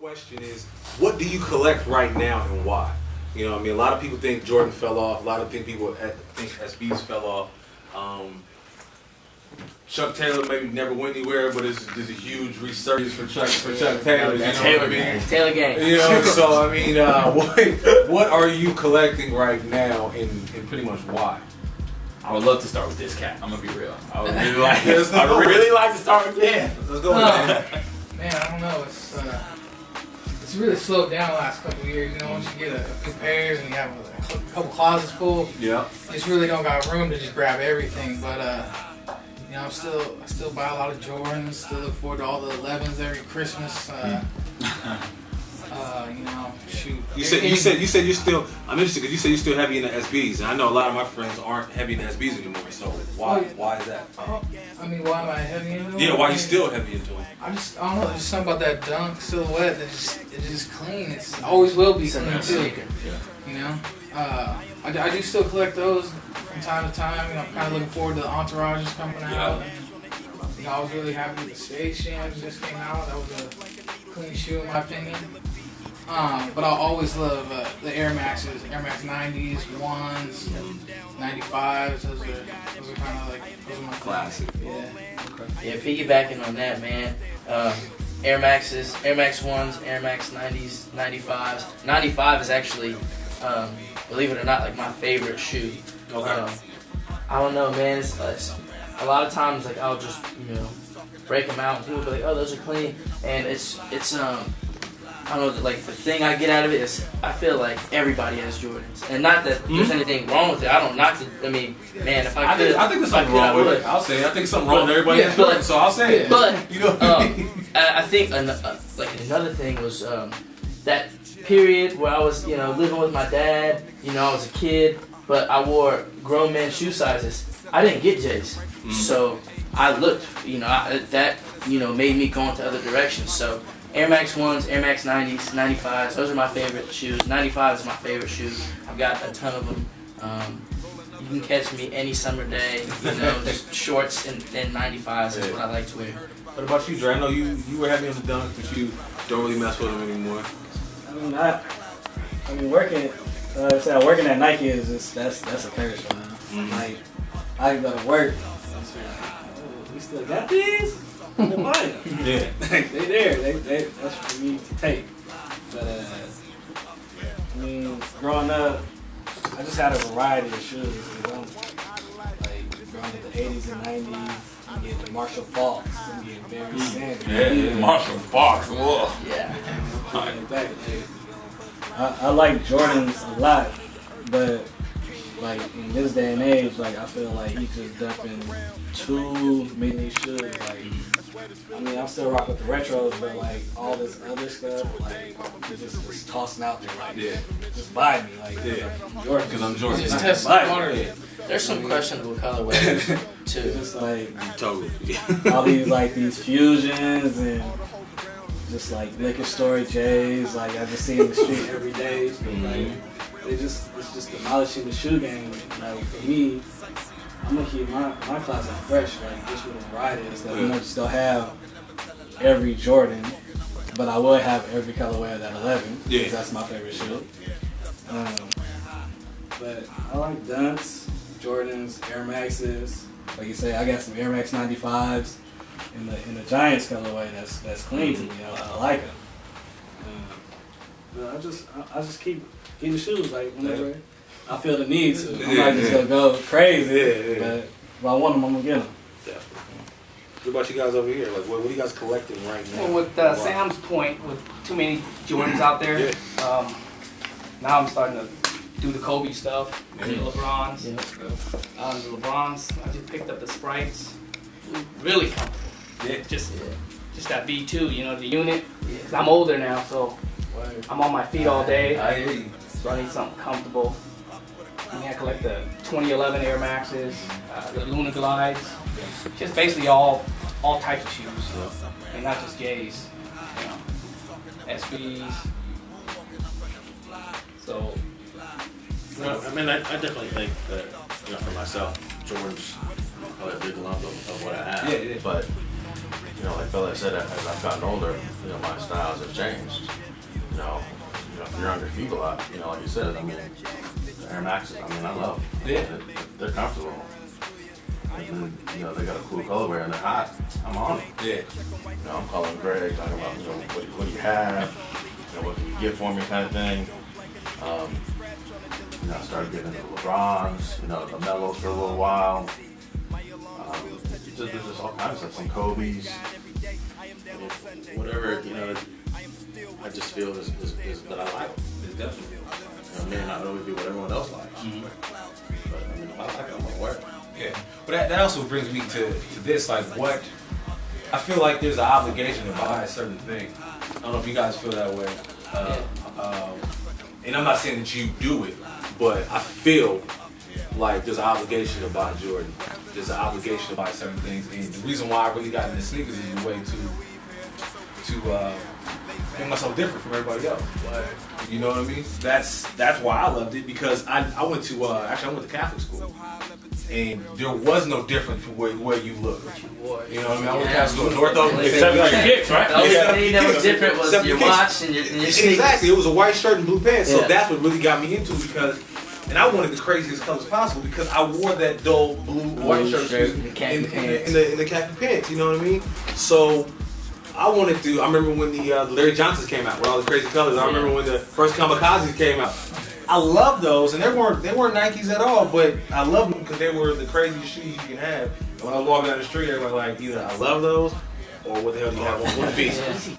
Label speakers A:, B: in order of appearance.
A: Question is, what do you collect right now and why? You know, I mean, a lot of people think Jordan fell off. A lot of people think SBs fell off. Chuck Taylor maybe never went anywhere, but there's a huge resurgence for Chuck Taylor. You know what I mean?
B: Taylor gang.
A: You know, so I mean, what are you collecting right now, and pretty much why?
C: I would love to start with this cat. I'm gonna be real. I would really like. I would really like to start with him.
A: Let's go with that.
D: Man, I don't know. It's really slowed down the last couple of years. You know, once you get a few pairs and you have a couple closets full,
A: Yeah.
D: you just really don't got room to just grab everything. But you know, I still buy a lot of Jordans. Still look forward to all the 11s every Christmas. You know, shoot.
A: You said you're still. I'm interested because you said you're still heavy in the SBs, and I know a lot of my friends aren't heavy in the SBs anymore. So why is that?
D: I mean, why am I heavy into them?
A: Yeah, why you still heavy into them?
D: I don't know. There's just something about that dunk silhouette it's just clean. It's always will be clean too. You know, I do still collect those from time to time. You know, I'm kind of looking forward to the entourages coming out. And, you know, I was really happy with the Space Jams just came out. That was a clean shoe in my opinion. But I'll always love the Air Maxes, Air Max 90s, 1s, 95s. Those are kind of like, those are my
C: Classic.
D: Yeah.
B: Yeah, piggybacking on that, man. Air Maxes, Air Max 1s, Air Max 90s, 95s. 95 is actually, believe it or not, like my favorite shoe.
A: Okay.
B: I don't know, man. It's a lot of times, like, I'll just, you know, break them out and people be like, oh, those are clean. And it's I don't know, like, the thing I get out of it is I feel like everybody has Jordans. And not that there's anything wrong with it. I don't knock it. I mean, man, if I could.
A: I think there's something wrong with it. I'll say it. I think something wrong with everybody has Jordans, so I'll say it.
B: But,
A: you know
B: I think like another thing was that period where I was, you know, living with my dad. You know, I was a kid, but I wore grown man shoe sizes. I didn't get J's. So I looked, you know, that, you know, made me go into other directions. So Air Max 1s, Air Max 90s, 95s, those are my favorite shoes. 95 is my favorite shoe. I've got a ton of them. You can catch me any summer day, you know, just shorts and 95s is what I like to wear.
A: What about you, Dre? I know you were heavy on the dunk, but you don't really mess with them anymore.
E: I mean, working at Nike is just, that's a curse, man. Like, I go to work, and it's like, oh, we still got these? They're mine.
A: Yeah.
E: They there. That's for me to take. But I mean, growing up, I just had a variety of shoes. You know? Like growing up in the 80s and 90s, you get the Marshall Falks, you get Barry Sanders.
C: Yeah, Marshall Falks. Whoa.
B: Yeah.
E: I like Jordans a lot, but like in this day and age, like I feel like he's just dumping too many shoes. Like, I mean, I'm still rocking with the retros, but like all this other stuff, like they're just tossing out there. Like, just buy me, like, Jordan,
A: Because I'm Jordan.
D: Just test the water.
B: There's some questionable colorways too.
E: just like
A: Totally.
E: all these fusions and just like liquor store J's. Like I just see in the street every day. So, like it's just demolishing the shoe game. Like for me, I'm gonna keep my closet fresh, like just with a variety of stuff. I just don't have every Jordan, but I will have every colorway of that 11.
A: Yeah.
E: That's my favorite shoe. But I like Dunks, Jordans, Air Maxes. Like you say, I got some Air Max 95s in the Giants colorway. That's clean to me. I like them. But I just keep the shoes like whenever. I feel the need to. I'm not just gonna go crazy, but if I want them, I'm gonna get them.
A: Definitely. What about you guys over here? Like, what are you guys collecting right now?
F: Well, with Sam's point, with too many Jordans out there, now I'm starting to do the Kobe stuff, the LeBrons. The LeBrons, I just picked up the Sprites. Really comfortable.
A: Yeah.
F: Just that V2, you know, the unit. 'Cause I'm older now, so I'm on my feet all day.
A: I hear you.
F: So I need something comfortable. I mean, I collect the 2011 Air Maxes, the Luna Glides, just basically all types of shoes, and not just J's, you know, SBs. So,
G: I mean, I definitely think that, you know, for myself, Jordans probably a big lump of what I have.
A: Yeah.
G: But you know, like Fella said, as I've gotten older, you know, my styles have changed. You know, if you're on your feet a lot, you know, like you said, I mean, the Air Maxes, I mean, I love them.
A: Yeah.
G: They're comfortable. And then, you know, they got a cool colorway and they're hot. I'm on it.
A: Yeah.
G: You know, I'm calling Greg, talking about, you know, what do you have? You know, what can you get for me kind of thing. You know, I started getting into LeBrons, you know, the Melos for a little while. There's just all kinds of stuff, some Kobe's. Whatever, you know, I just feel is that I like them.
A: It's definitely.
G: You know, I may not always be what everyone else likes. But I mean, if I like it, I'm gonna wear it.
A: Yeah, but that also brings me to this, like what, I feel like there's an obligation to buy a certain thing. I don't know if you guys feel that way. And I'm not saying that you do it, but I feel like there's an obligation to buy Jordan. There's an obligation to buy certain things. And the reason why I really got into sneakers is a way to make myself different from everybody else. You know what I mean? That's why I loved it, because I went to actually I went to Catholic school, and there was no difference from where you look. You know what I mean? I went to Catholic school in North Oakland.
C: Except for your kicks, right?
B: The only thing that was different was
A: Except
B: your
A: your kicks.
B: watch and your sneakers.
A: Exactly, it was a white shirt and blue pants. So
B: Yeah.
A: that's what really got me into it, because, and I wanted the craziest colors possible, because I wore that dull blue white shirt
B: and the khaki pants.
A: in the khaki pants. You know what I mean? So I wanted to. I remember when the Larry Johnsons came out with all the crazy colors. I remember when the first Kamikazes came out. I love those, and they weren't Nikes at all, but I loved them because they were the craziest shoes you can have. And when I was walking down the street, everybody like, either I love those, or what the hell do you have on one piece?
B: Yeah.